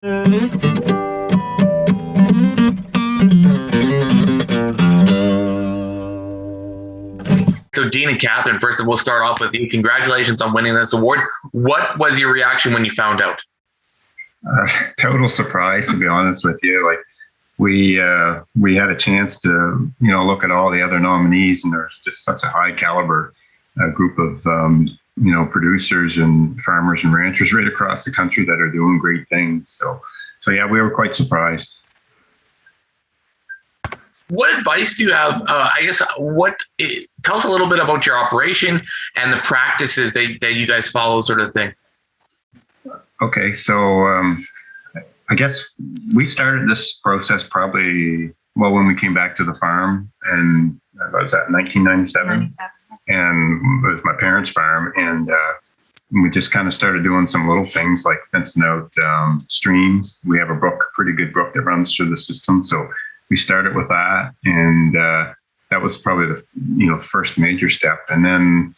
So Dean and Catherine, first we'll start off with you. Congratulations on winning this award. What was your reaction when you found out? Total surprise, to be honest with you. Like we had a chance to look at all the other nominees, and there's just such a high caliber group of producers and farmers and ranchers right across the country that are doing great things. So yeah, we were quite surprised. What advice do you have? Tell us a little bit about your operation and the practices that you guys follow, sort of thing. Okay, so I guess we started this process probably when we came back to the farm, and was that 1997? And it was my parents' farm, and we just kind of started doing some little things like fencing out streams. We have a brook, pretty good brook that runs through the system, so we started with that, and that was probably the first major step. And then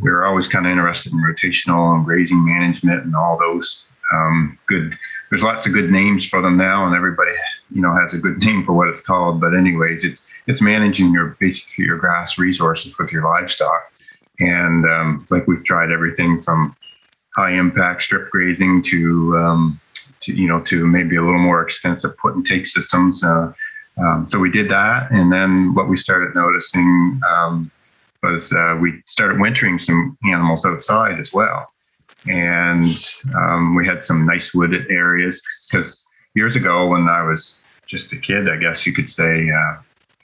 we were always kind of interested in rotational and grazing management and all those good. There's lots of good names for them now, and everybody has a good name for what it's called. But anyways, it's managing your grass resources with your livestock, and like we've tried everything from high impact strip grazing to maybe a little more extensive put and take systems. So we did that, and then what we started noticing was we started wintering some animals outside as well. And we had some nice wooded areas, because years ago when I was just a kid, I guess you could say,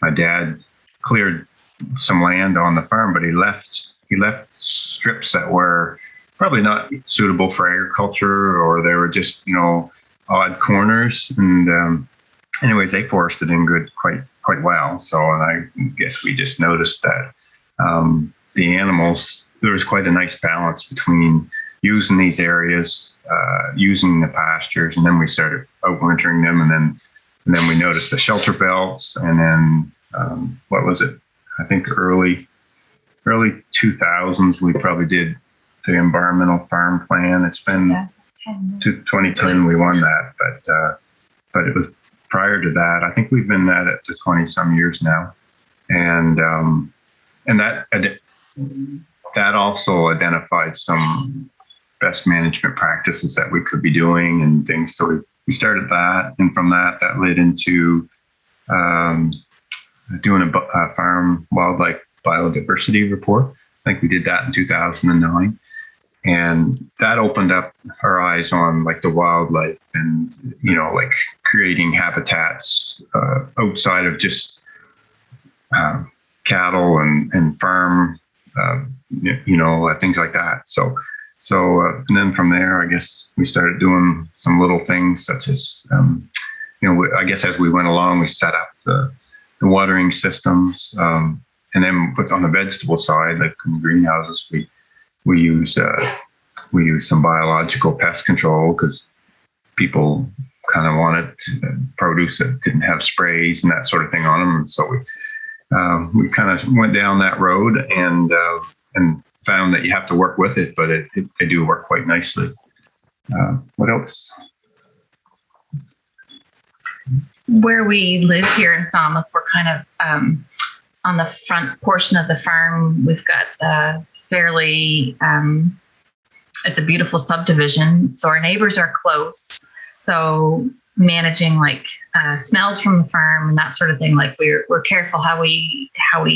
my dad cleared some land on the farm, but he left strips that were probably not suitable for agriculture, or they were just odd corners. And anyways, they forested in quite well. So, and I guess we just noticed that the animals, there was quite a nice balance between using these areas, using the pastures, and then we started outwintering them, and then we noticed the shelter belts, and then what was it? I think early 2000s we probably did the environmental farm plan. It's been 2010 we won that, but it was prior to that. I think we've been at it to 20 some years now, and that also identified some best management practices that we could be doing and things. So we started that, and from that led into doing a farm wildlife biodiversity report. I think we did that in 2009. And that opened up our eyes on like the wildlife and, like creating habitats outside of just cattle and farm, things like that. So and then from there, I guess we started doing some little things such as, I guess as we went along, we set up the watering systems. And then on the vegetable side, like in the greenhouses, we use some biological pest control, because people kind of wanted produce that didn't have sprays and that sort of thing on them. And so we kind of went down that road and found that you have to work with it, but they do work quite nicely. What else? Where we live here in Falmouth, we're kind of on the front portion of the farm. We've got fairly, it's a beautiful subdivision, so our neighbors are close. So managing like smells from the farm and that sort of thing, like we're careful how we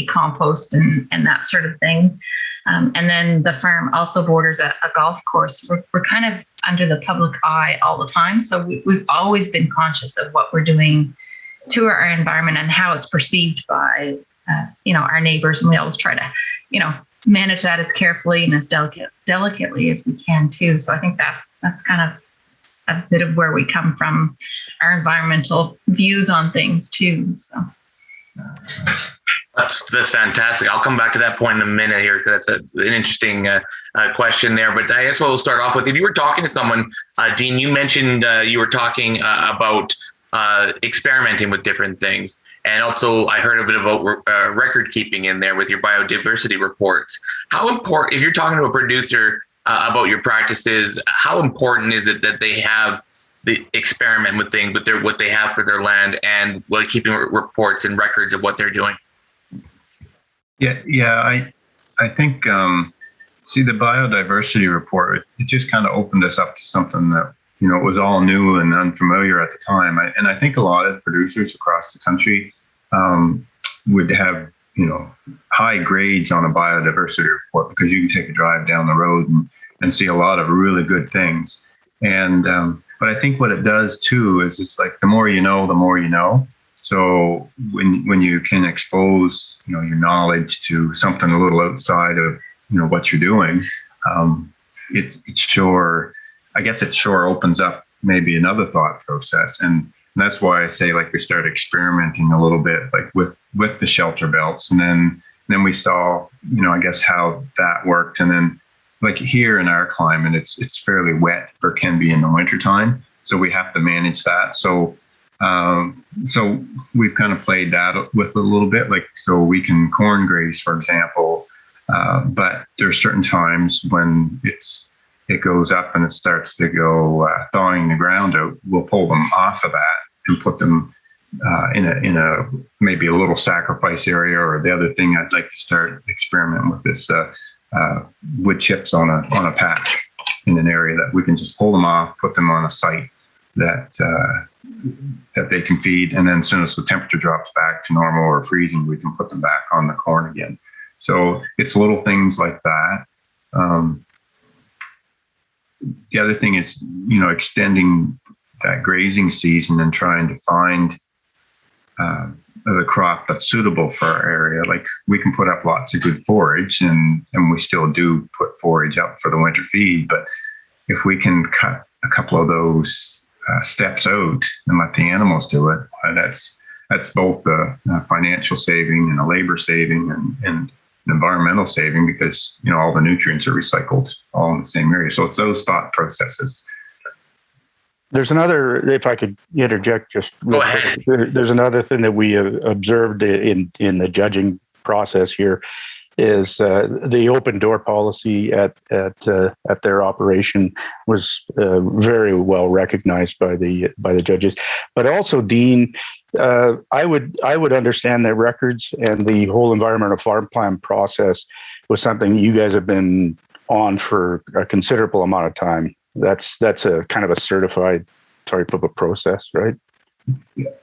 compost and that sort of thing. And then the farm also borders a golf course. We're kind of under the public eye all the time, so we've always been conscious of what we're doing to our environment and how it's perceived by our neighbors, and we always try to manage that as carefully and as delicately as we can too. So I think that's kind of a bit of where we come from, our environmental views on things too. So that's fantastic. I'll come back to that point in a minute here, because that's an interesting question there. But I guess we'll start off with, if you were talking to someone, Dean, you mentioned you were talking about experimenting with different things. And also I heard a bit about record keeping in there with your biodiversity reports. How important, if you're talking to a producer about your practices, how important is it that they have the experiment with things, with what they have for their land, and keeping reports and records of what they're doing. Yeah. I think see, the biodiversity report, it just kind of opened us up to something that, it was all new and unfamiliar at the time. And I think a lot of producers across the country would have, high grades on a biodiversity report, because you can take a drive down the road and see a lot of really good things. And but I think what it does too is it's like the more you know, the more you know. So when you can expose, your knowledge to something a little outside of, what you're doing, it sure opens up maybe another thought process. And that's why I say, like, we started experimenting a little bit, like with the shelter belts, and then we saw, I guess how that worked. And then, like, here in our climate, it's fairly wet, or can be in the wintertime, so we have to manage that. So we've kind of played that with a little bit, like, so we can corn graze, for example, but there's certain times when it goes up and it starts to go thawing the ground out. We'll pull them off of that and put them in a maybe a little sacrifice area. Or the other thing, I'd like to start experimenting with this wood chips on a patch in an area that we can just pull them off, put them on a site that they can feed, and then as soon as the temperature drops back to normal or freezing, we can put them back on the corn again. So it's little things like that. The other thing is, extending that grazing season and trying to find the crop that's suitable for our area. Like, we can put up lots of good forage, and we still do put forage up for the winter feed. But if we can cut a couple of those steps out and let the animals do it, that's both a financial saving and a labor saving and an environmental saving, because all the nutrients are recycled all in the same area. So it's those thought processes. There's another, if I could interject just real quick, there's another thing that we observed in the judging process here is the open door policy at their operation was very well recognized by the judges. But also, Dean, I would understand that records and the whole environmental farm plan process was something you guys have been on for a considerable amount of time. That's a kind of a certified type of a process, right?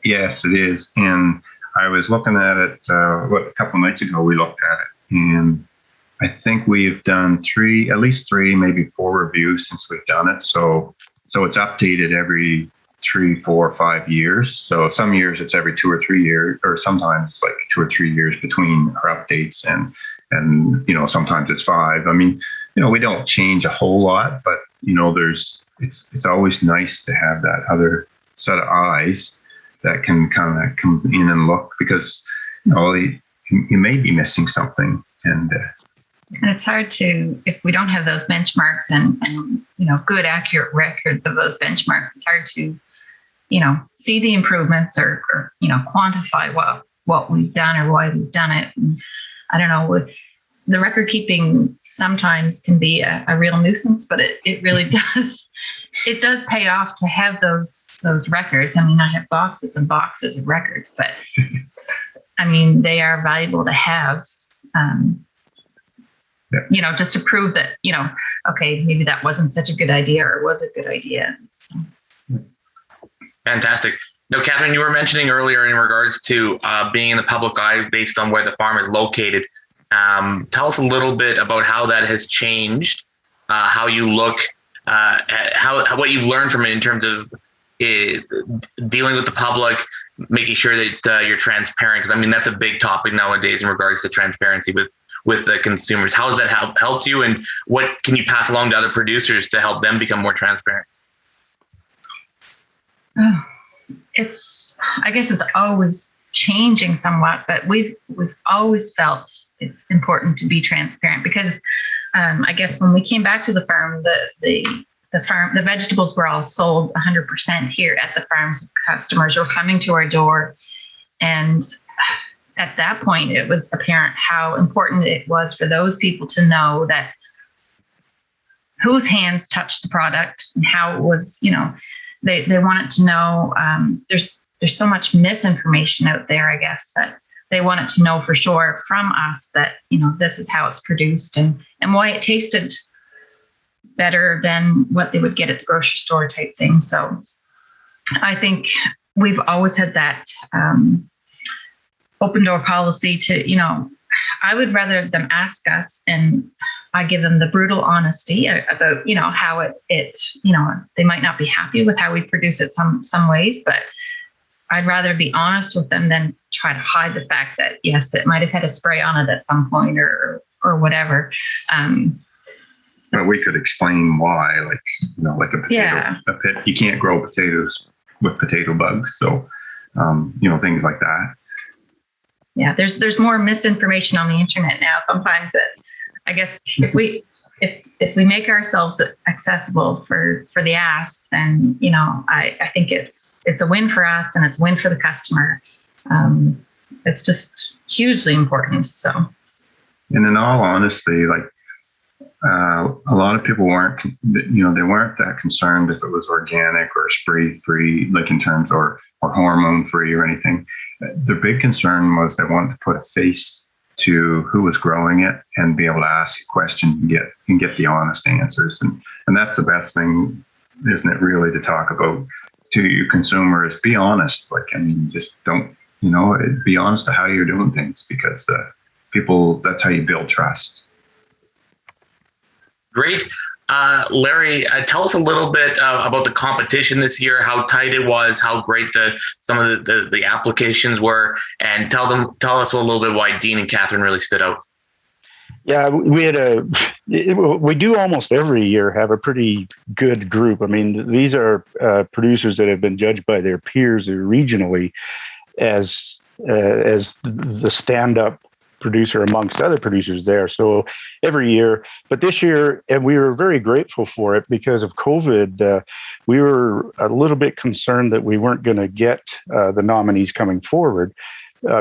Yes, it is. And I was looking at it a couple of nights ago. We looked at it, and I think we've done at least three, maybe 4 reviews since we've done it. So it's updated every 3, 4, 5 years. So some years it's every 2 or 3 years, or sometimes it's like 2 or 3 years between our updates, and sometimes it's 5. I mean, we don't change a whole lot, but it's always nice to have that other set of eyes that can kind of come in and look, because you may be missing something. And it's hard to, if we don't have those benchmarks and good accurate records of those benchmarks, it's hard to see the improvements or quantify what we've done or why we've done it. And I don't know, the record keeping sometimes can be a real nuisance, but it really does. It does pay off to have those records. I mean, I have boxes and boxes of records, but I mean, they are valuable to have, just to prove that, okay, maybe that wasn't such a good idea, or was a good idea. So. Fantastic. Now, Catherine, you were mentioning earlier in regards to being in the public eye based on where the farm is located. Tell us a little bit about how that has changed, how you look, what you've learned from it in terms of dealing with the public, making sure that you're transparent. Because I mean, that's a big topic nowadays in regards to transparency with the consumers. How has that helped you, and what can you pass along to other producers to help them become more transparent? I guess it's always changing somewhat, but we've always felt it's important to be transparent, because I guess when we came back to the farm, the vegetables were all sold 100% here at the farm. So customers were coming to our door, and at that point, it was apparent how important it was for those people to know that whose hands touched the product and how it was, they wanted to know. There's so much misinformation out there, I guess, that they wanted to know for sure from us that, this is how it's produced and why it tasted better than what they would get at the grocery store type thing. So I think we've always had that open door policy to, I would rather them ask us and I give them the brutal honesty about, how it they might not be happy with how we produce it some ways, but I'd rather be honest with them than try to hide the fact that, yes, it might have had a spray on it at some point or whatever. But we could explain why, like a potato, you can't grow potatoes with potato bugs. So, things like that. Yeah, there's more misinformation on the internet now. Sometimes that, I guess, if we make ourselves accessible for the ask, then I think it's a win for us and it's a win for the customer. It's just hugely important. So, and in all honesty, a lot of people weren't, they weren't that concerned if it was organic or spray free, in terms or hormone free or anything. The big concern was they wanted to put a face to who was growing it and be able to ask questions and get the honest answers. And that's the best thing, isn't it, really, to talk about to your consumers? Be honest. Just don't, be honest to how you're doing things, because that's how you build trust. Great. Larry, tell us a little bit about the competition this year, how tight it was, how great some of the applications were, and tell us a little bit why Dean and Catherine really stood out. Yeah, we do almost every year have a pretty good group. I mean, these are producers that have been judged by their peers regionally as the stand-up producer amongst other producers there. So every year, but this year, and we were very grateful for it because of COVID, we were a little bit concerned that we weren't going to get the nominees coming forward,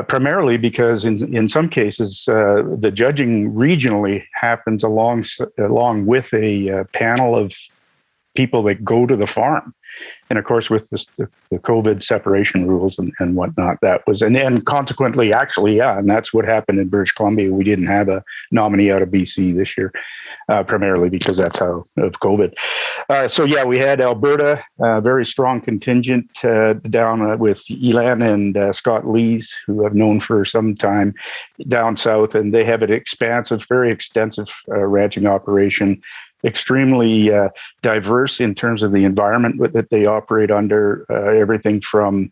primarily because in some cases, the judging regionally happens along with a panel of people that go to the farm. And of course, with the COVID separation rules and whatnot, that was, and consequently, actually, and that's what happened in British Columbia. We didn't have a nominee out of BC this year, primarily because that's how of COVID. So yeah, we had Alberta, very strong contingent down with Elan and Scott Lees, who I've known for some time down south, and they have an very extensive ranching operation. Extremely diverse in terms of the environment that they operate under, everything from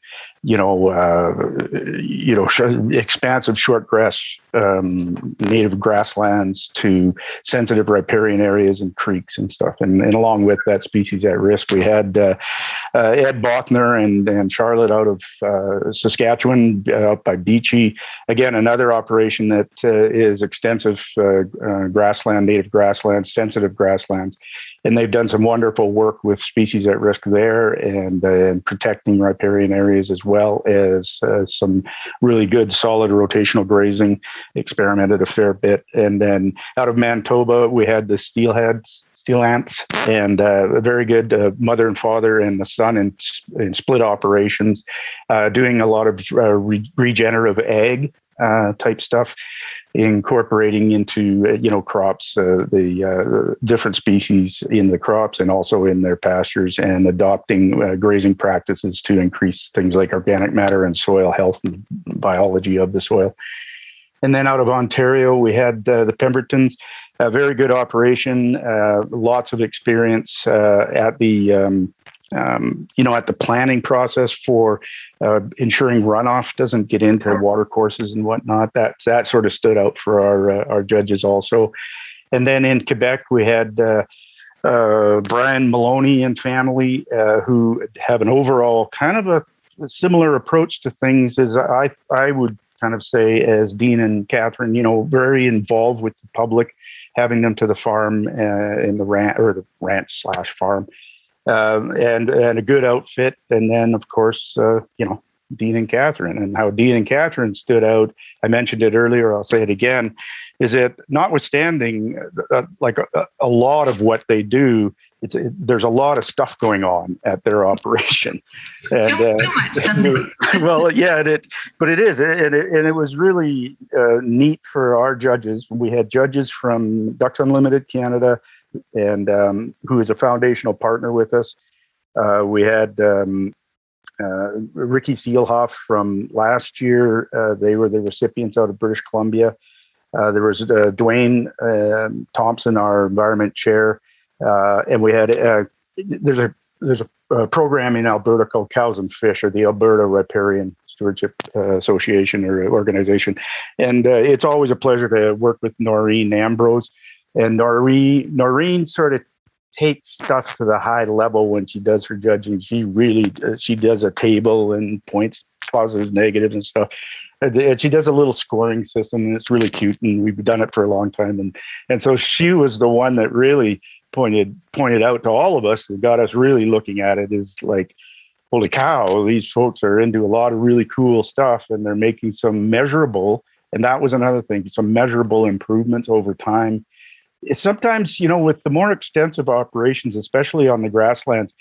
expansive short grass, native grasslands to sensitive riparian areas and creeks and stuff. And along with that species at risk, we had Ed Bothner and Charlotte out of Saskatchewan, out by Beachy. Again, another operation that is extensive grassland, native grasslands, sensitive grasslands. And they've done some wonderful work with species at risk there and protecting riparian areas, as well as some really good solid rotational grazing, experimented a fair bit. And then out of Manitoba, we had the steel ants, and a very good mother and father and the son in split operations, doing a lot of regenerative ag type stuff, incorporating into crops, the different species in the crops and also in their pastures, and adopting grazing practices to increase things like organic matter and soil health and biology of the soil. And then out of Ontario, we had the Pembertons, a very good operation, lots of experience at the at the planning process for ensuring runoff doesn't get into water courses and whatnot. That sort of stood out for our judges also. And then in Quebec, we had Brian Maloney and family, who have an overall kind of a similar approach to things as I would kind of say as Dean and Catherine, very involved with the public, having them to the farm in the ranch/farm. And a good outfit. And then, of course, Dean and Catherine, and how Dean and Catherine stood out. I mentioned it earlier, I'll say it again, is that notwithstanding a lot of what they do there's a lot of stuff going on at their operation, and too much. well, yeah, but it is, and it was really neat for our judges. We had judges from Ducks Unlimited Canada, and who is a foundational partner with us. We had Ricky Seelhoff from last year. They were the recipients out of British Columbia. There was Dwayne Thompson, our environment chair. And we had there's a program in Alberta called Cows and Fish, or the Alberta Riparian Stewardship Association or organization, and it's always a pleasure to work with Noreen Ambrose. And Noreen sort of takes stuff to the high level when she does her judging. She really she does a table and points positives, negatives, and stuff. And she does a little scoring system, and it's really cute. And we've done it for a long time, and so she was the one that really pointed out to all of us that got us really looking at it, is like, holy cow, these folks are into a lot of really cool stuff, and they're making some measurable, and that was another thing, some measurable improvements over time. Sometimes, with the more extensive operations, especially on the grasslands,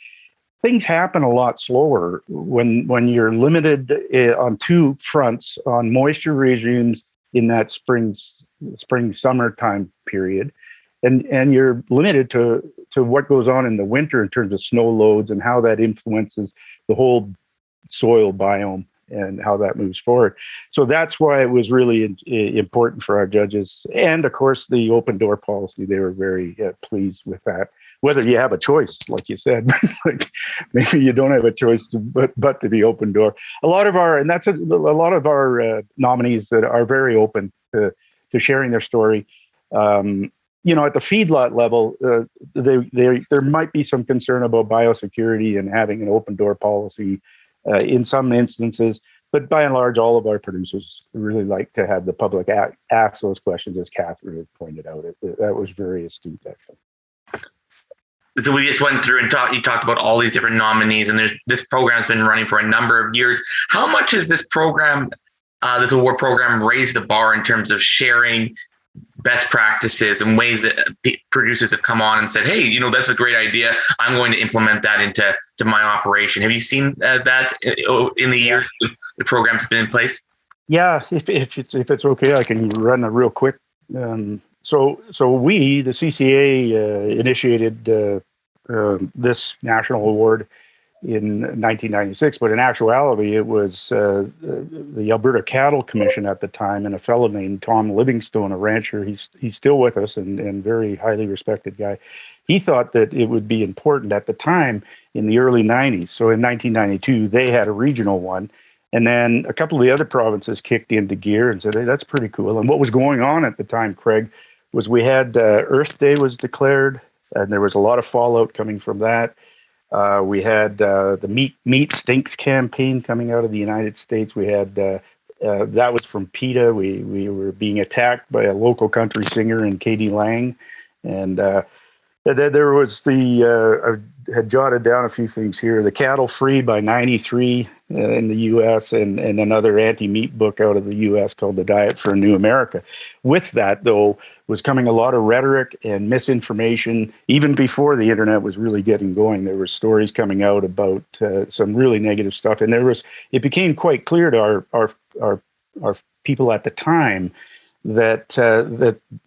things happen a lot slower when you're limited on two fronts, on moisture regimes in that spring summertime period. And you're limited to what goes on in the winter in terms of snow loads and how that influences the whole soil biome and how that moves forward. So that's why it was really important for our judges. And of course, the open door policy, they were very pleased with that. Whether you have a choice, like you said, like maybe you don't have a choice but to be open door. A lot of our nominees that are very open to sharing their story. At the feedlot level, there might be some concern about biosecurity and having an open door policy in some instances, but by and large, all of our producers really like to have the public ask those questions, as Catherine had pointed out. That was very astute, actually. So we just went through and you talked about all these different nominees, and this program's been running for a number of years. How much has this program, this award program, raised the bar in terms of sharing best practices and ways that producers have come on and said, hey, that's a great idea, I'm going to implement that into my operation? Have you seen that in the years the program's been in place? Yeah, if it's okay, I can run a real quick. So we, the CCA, initiated this national award in 1996, but in actuality, it was the Alberta Cattle Commission at the time, and a fellow named Tom Livingstone, a rancher. He's still with us and very highly respected guy. He thought that it would be important at the time in the early 90s. So in 1992, they had a regional one. And then a couple of the other provinces kicked into gear and said, hey, that's pretty cool. And what was going on at the time, Craig, was we had Earth Day was declared, and there was a lot of fallout coming from that. We had the Meat Stinks campaign coming out of the United States. We had that was from PETA. We were being attacked by a local country singer in Katie Lang, and then there was I had jotted down a few things here. The Cattle Free by '93 in the U.S. and another anti-meat book out of the U.S. called The Diet for a New America. With that, though, was coming a lot of rhetoric and misinformation. Even before the internet was really getting going, there were stories coming out about some really negative stuff, and it became quite clear to our people at the time that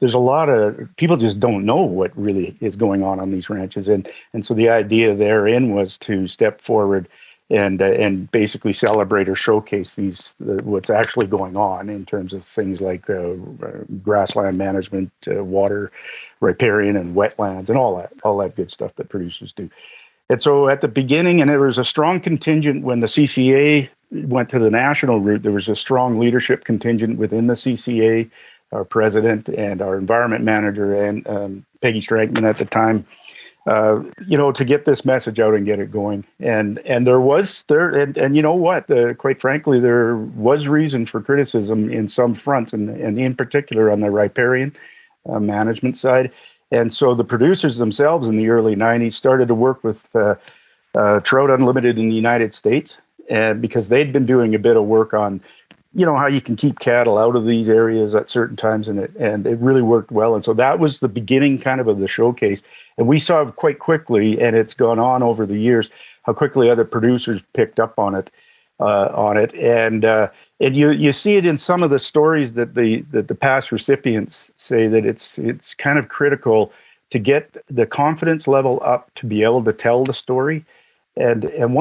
there's a lot of people just don't know what really is going on these ranches, and so the idea therein was to step forward and basically celebrate or showcase what's actually going on in terms of things like grassland management, water riparian, and wetlands, and all that good stuff that producers do. And so at the beginning, and there was a strong contingent when the CCA went to the national route, there was a strong leadership contingent within the CCA, our president and our environment manager, and Peggy Strankman at the time, to get this message out and get it going. And you know what, quite frankly, there was reason for criticism in some fronts, and in particular on the riparian management side. And so the producers themselves in the early 90s started to work with Trout Unlimited in the United States, and because they'd been doing a bit of work on how you can keep cattle out of these areas at certain times, and it really worked well. And so that was the beginning kind of the showcase. And we saw quite quickly, and it's gone on over the years, how quickly other producers picked up on it. And you see it in some of the stories that the past recipients say, that it's kind of critical to get the confidence level up to be able to tell the story. And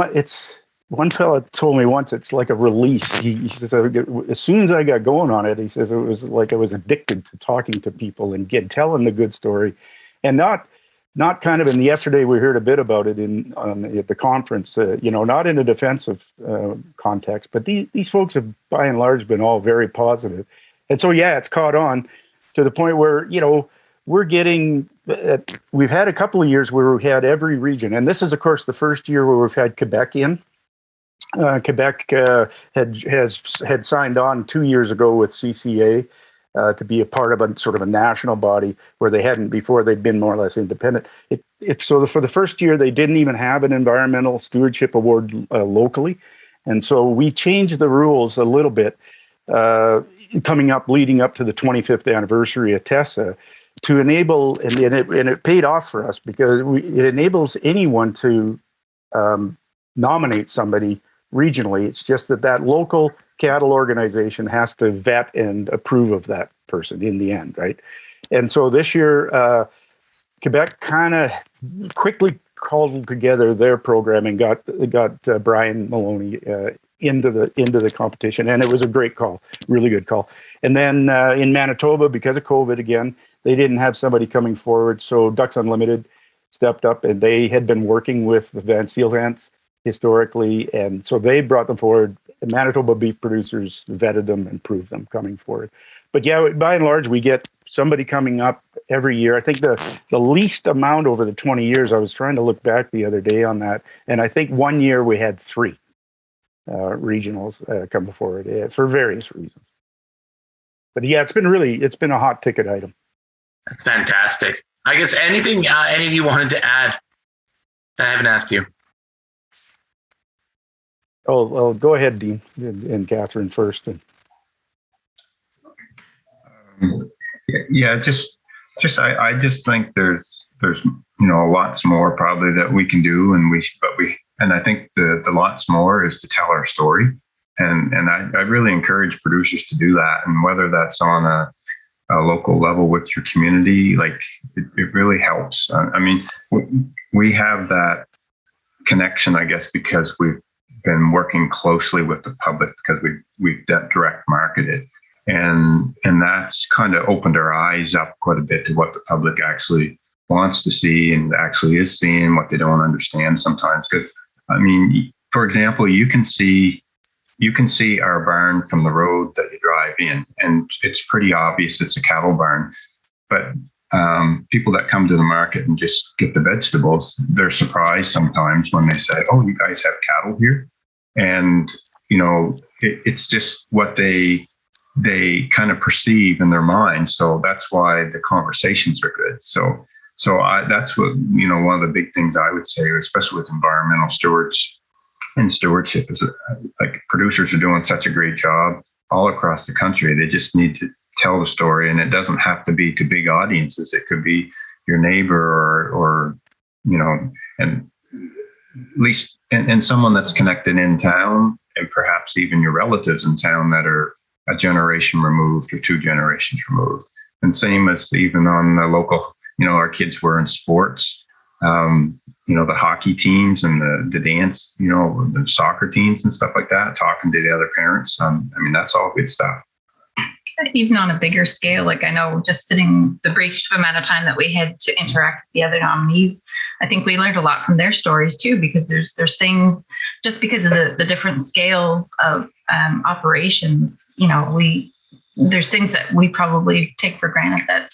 one fella told me once, it's like a release. He says, as soon as I got going on it, he says, it was like I was addicted to talking to people and telling the good story, and not kind of in the yesterday we heard a bit about it at the conference, not in a defensive context, but these folks have by and large been all very positive. And so, yeah, it's caught on to the point where, we're getting, we've had a couple of years where we had every region. And this is, of course, the first year where we've had Quebec in. Quebec had signed on 2 years ago with CCA to be a part of a sort of a national body where they hadn't before. They'd been more or less independent. So for the first year, they didn't even have an Environmental Stewardship Award locally. And so we changed the rules a little bit leading up to the 25th anniversary of TESA, to enable, and it paid off for us, because it enables anyone to nominate somebody regionally. It's just that local cattle organization has to vet and approve of that person in the end, right? And so this year, Quebec kind of quickly called together their program and got Brian Maloney into the competition, and it was a great call, really good call. And then in Manitoba, because of COVID again, they didn't have somebody coming forward, so Ducks Unlimited stepped up, and they had been working with the Van Seelhans historically, and so they brought them forward. Manitoba beef producers vetted them and proved them coming forward. But yeah, by and large, we get somebody coming up every year. I think the least amount over the 20 years, I was trying to look back the other day on that, and I think 1 year we had 3 regionals come forward for various reasons. But yeah, it's been a hot ticket item. That's fantastic. I guess anything any of you wanted to add that I haven't asked you? Oh, go ahead, Dean, and Catherine first. Yeah, I just think there's lots more probably that we can do, and I think the lots more is to tell our story, and I really encourage producers to do that, and whether that's on a local level with your community, like it really helps. I mean, we have that connection, I guess, because we've been working closely with the public, because we've direct marketed, and that's kind of opened our eyes up quite a bit to what the public actually wants to see and actually is seeing, what they don't understand sometimes. Because I mean, for example, you can see our barn from the road that you drive in, and it's pretty obvious it's a cattle barn. But people that come to the market and just get the vegetables, they're surprised sometimes when they say, "Oh, you guys have cattle here," and it's just what they kind of perceive in their mind. So that's why the conversations are good. So that's what one of the big things I would say, especially with environmental stewards and stewardship, is like producers are doing such a great job all across the country. They just need to tell the story, and it doesn't have to be to big audiences. It could be your neighbor or and at least and someone that's connected in town, and perhaps even your relatives in town that are a generation removed or 2 generations removed. And same as even on the local, our kids were in sports, the hockey teams and the dance, the soccer teams and stuff like that, talking to the other parents. I mean, that's all good stuff. Even on a bigger scale, like I know just sitting the brief amount of time that we had to interact with the other nominees, I think we learned a lot from their stories too, because there's things, just because of the different scales of operations, there's things that we probably take for granted, that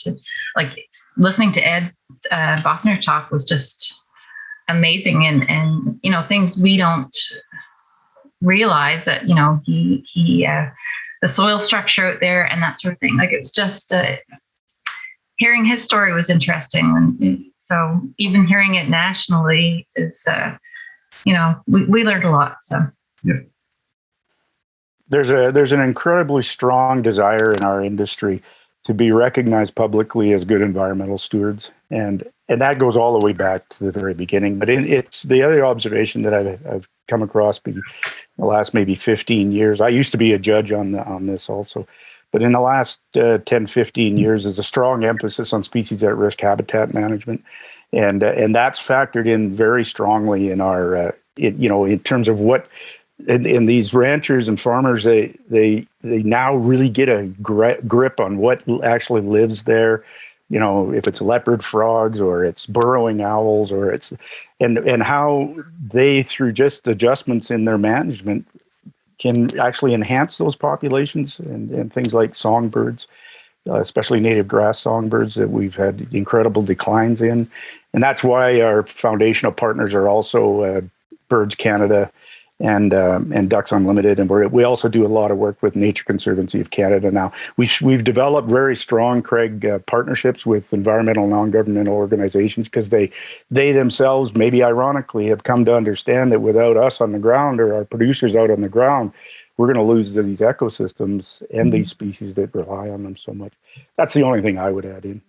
like listening to Ed Bothner talk was just amazing, and things we don't realize, that he the soil structure out there and that sort of thing. Like, it was just hearing his story was interesting, and so even hearing it nationally is we learned a lot. So yeah. there's an incredibly strong desire in our industry to be recognized publicly as good environmental stewards, and that goes all the way back to the very beginning. But it's the other observation that I've come across in the last maybe 15 years. I used to be a judge on this also, but in the last 10, 15 years, there's a strong emphasis on species at risk habitat management, and that's factored in very strongly in our in terms of what. And these ranchers and farmers, they now really get a grip on what actually lives there. If it's leopard frogs or it's burrowing owls or it's and how they, through just adjustments in their management, can actually enhance those populations and things like songbirds, especially native grass songbirds that we've had incredible declines in. And that's why our foundational partners are also Birds Canada and Ducks Unlimited, and we also do a lot of work with Nature Conservancy of Canada now. We've developed very strong, Craig, partnerships with environmental non-governmental organizations because they themselves, maybe ironically, have come to understand that without us on the ground or our producers out on the ground, we're going to lose these ecosystems and these species that rely on them so much. That's the only thing I would add in.